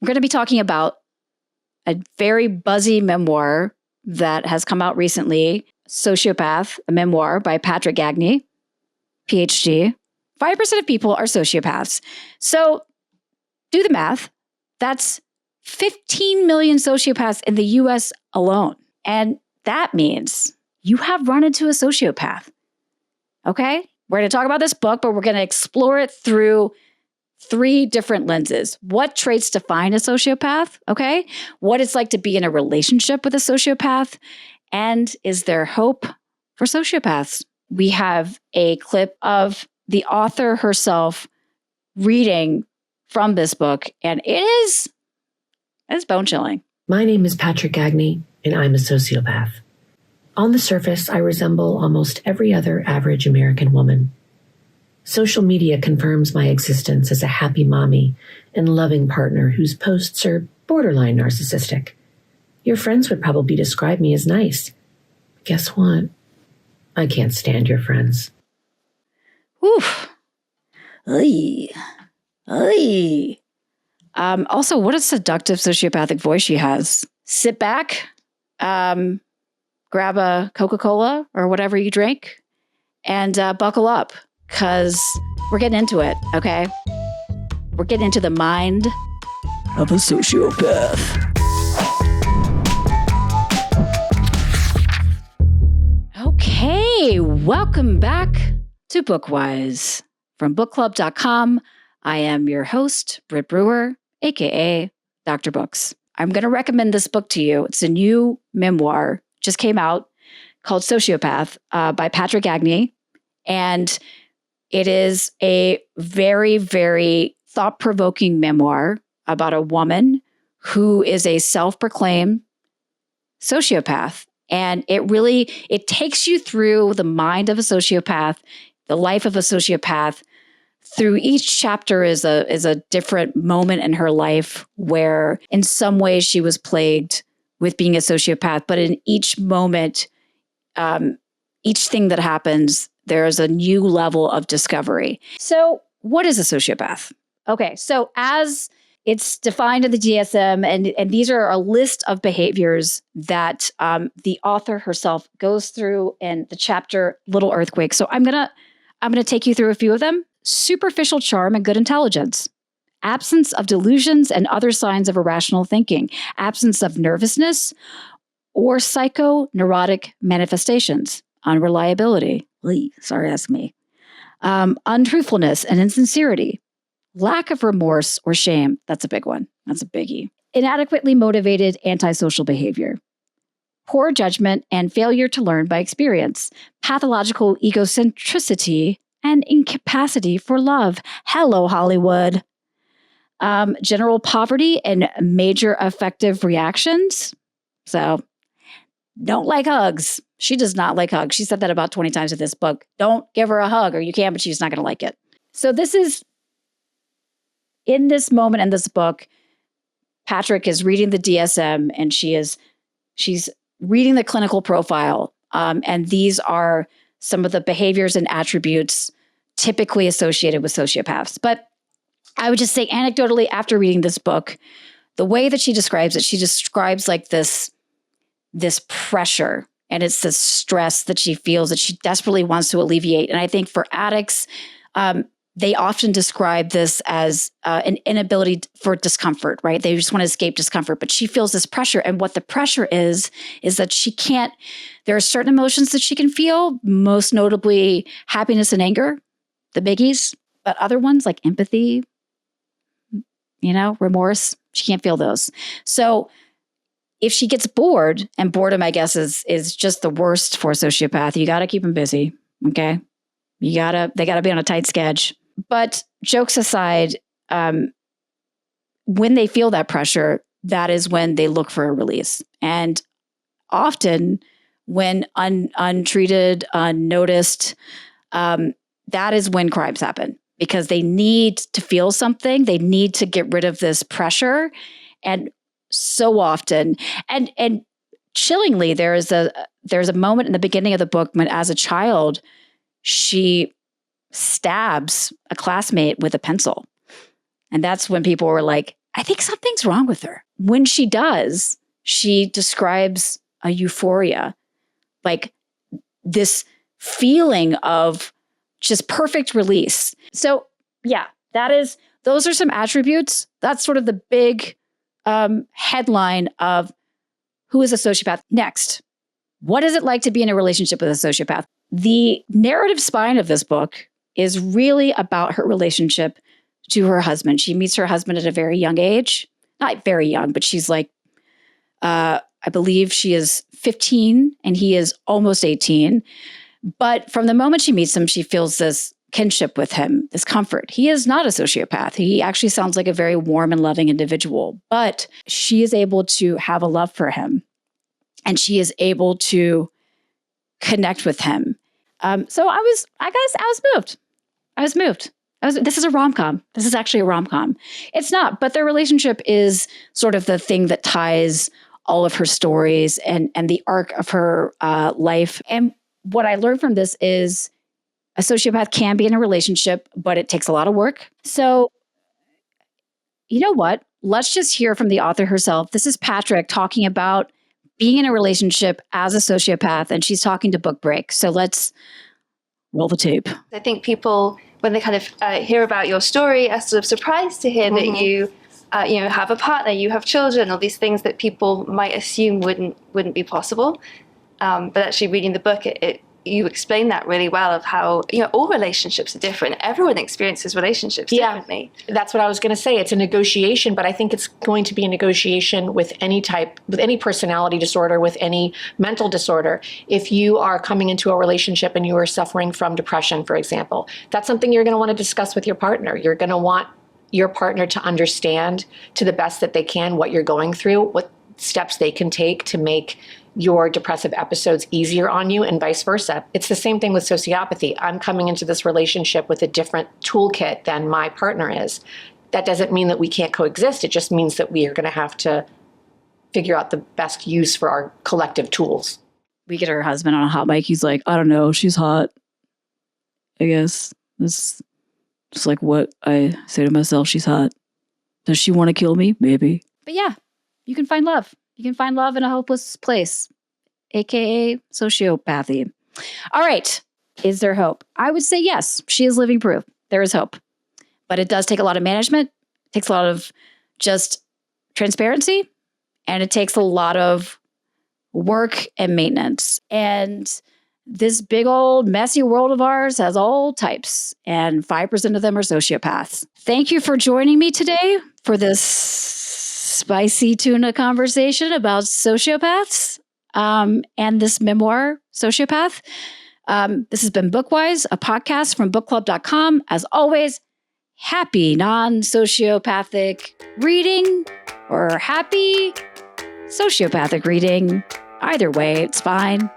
We're going to be talking about a very buzzy memoir that has come out recently, Sociopath, a memoir by Patric Gagne, PhD. 5% of people are sociopaths. So do the math. That's 15 million sociopaths in the US alone. And that means you have run into a sociopath. Okay? We're going to talk about this book, but we're going to explore it through 3 different lenses. What traits define a sociopath? Okay? What it's like to be in a relationship with a sociopath? And is there hope for sociopaths? We have a clip of the author herself reading from this book, and it's bone chilling. My name is Patric Gagne, and I'm a sociopath. On the surface, I resemble almost every other average American woman. Social media confirms my existence as a happy mommy and loving partner whose posts are borderline narcissistic. Your friends would probably describe me as nice. Guess what? I can't stand your friends. Oof. Oy. Oy. Also, what a seductive sociopathic voice she has. Sit back, grab a Coca-Cola or whatever you drink, and buckle up, because we're getting into it, okay? We're getting into the mind of a sociopath. Okay, welcome back to Bookwise. From bookclub.com, I am your host, Britt Brewer, AKA Dr. Books. I'm going to recommend this book to you. It's a new memoir, just came out, called Sociopath by Patric Gagne. And it is a very, very thought-provoking memoir about a woman who is a self-proclaimed sociopath. And it takes you through the mind of a sociopath, the life of a sociopath. Through each chapter is a different moment in her life where in some ways she was plagued with being a sociopath. But in each moment, each thing that happens, there's a new level of discovery. So what is a sociopath? Okay, so as it's defined in the DSM, and these are a list of behaviors that the author herself goes through in the chapter Little Earthquake. So I'm gonna take you through a few of them. Superficial charm and good intelligence. Absence of delusions and other signs of irrational thinking. Absence of nervousness or psychoneurotic manifestations. Unreliability. Sorry, that's me. Untruthfulness and insincerity. Lack of remorse or shame. That's a big one. That's a biggie. Inadequately motivated antisocial behavior. Poor judgment and failure to learn by experience. Pathological egocentricity and incapacity for love. Hello, Hollywood. General poverty and major affective reactions. So, don't like hugs. She does not like hugs. She said that about 20 times in this book. Don't give her a hug, or you can, but she's not going to like it. So this is, in this moment in this book, Patric is reading the DSM, and she's reading the clinical profile. And these are some of the behaviors and attributes typically associated with sociopaths. But I would just say anecdotally, after reading this book, the way that she describes like this pressure, and it's this stress that she feels that she desperately wants to alleviate. And I think for addicts, they often describe this as an inability for discomfort, right? They just want to escape discomfort, but she feels this pressure. And what the pressure is that she can't, there are certain emotions that she can feel, most notably happiness and anger, the biggies, but other ones like empathy, remorse, she can't feel those. So if she gets bored, and boredom, I guess, is just the worst for a sociopath, you got to keep them busy, okay? They got to be on a tight schedule. But jokes aside, when they feel that pressure, that is when they look for a release. And often when untreated, unnoticed, that is when crimes happen, because they need to feel something. They need to get rid of this pressure. And so often, and chillingly, there's a moment in the beginning of the book when, as a child, she stabs a classmate with a pencil. And that's when people were like, I think something's wrong with her. When she does, she describes a euphoria, like this feeling of just perfect release. So yeah, those are some attributes. That's sort of the big headline of who is a sociopath. Next, what is it like to be in a relationship with a sociopath? The narrative spine of this book is really about her relationship to her husband. She meets her husband at a very young age. Not very young, but she's like, I believe she is 15 and he is almost 18. But from the moment she meets him, she feels this kinship with him, this comfort. He is not a sociopath. He actually sounds like a very warm and loving individual, but she is able to have a love for him and she is able to connect with him. So I was moved. I was moved. This is a rom-com. This is actually a rom-com. It's not, but their relationship is sort of the thing that ties all of her stories and the arc of her life. And what I learned from this is a sociopath can be in a relationship, but it takes a lot of work. So you know what? Let's just hear from the author herself. This is Patric talking about being in a relationship as a sociopath, and she's talking to Book Break. So let's roll the tape. I think people, when they kind of hear about your story, are sort of surprised to hear that you have a partner, you have children, all these things that people might assume wouldn't be possible. But actually, reading the book, you explain that really well of how all relationships are different. Everyone experiences relationships differently. That's what I was going to say. It's a negotiation, but I think it's going to be a negotiation with any personality disorder, with any mental disorder. If you are coming into a relationship and you are suffering from depression, for example, that's something you're going to want to discuss with your partner. You're going to want your partner to understand to the best that they can what you're going through, what steps they can take to make your depressive episodes easier on you, and vice versa. It's the same thing with sociopathy. I'm coming into this relationship with a different toolkit than my partner is. That doesn't mean that we can't coexist. It just means that we are going to have to figure out the best use for our collective tools. We get her husband on a hot mic. He's like, I don't know, she's hot. I guess that's just like what I say to myself. She's hot. Does she want to kill me? Maybe. But yeah, you can find love. You can find love in a hopeless place, AKA sociopathy. All right. Is there hope? I would say yes. She is living proof. There is hope. But it does take a lot of management. It takes a lot of just transparency. And it takes a lot of work and maintenance. And this big old messy world of ours has all types. And 5% of them are sociopaths. Thank you for joining me today for this spicy tuna conversation about sociopaths and this memoir, Sociopath. This has been Bookwise, a podcast from bookclub.com. As always, happy non-sociopathic reading or happy sociopathic reading. Either way, it's fine.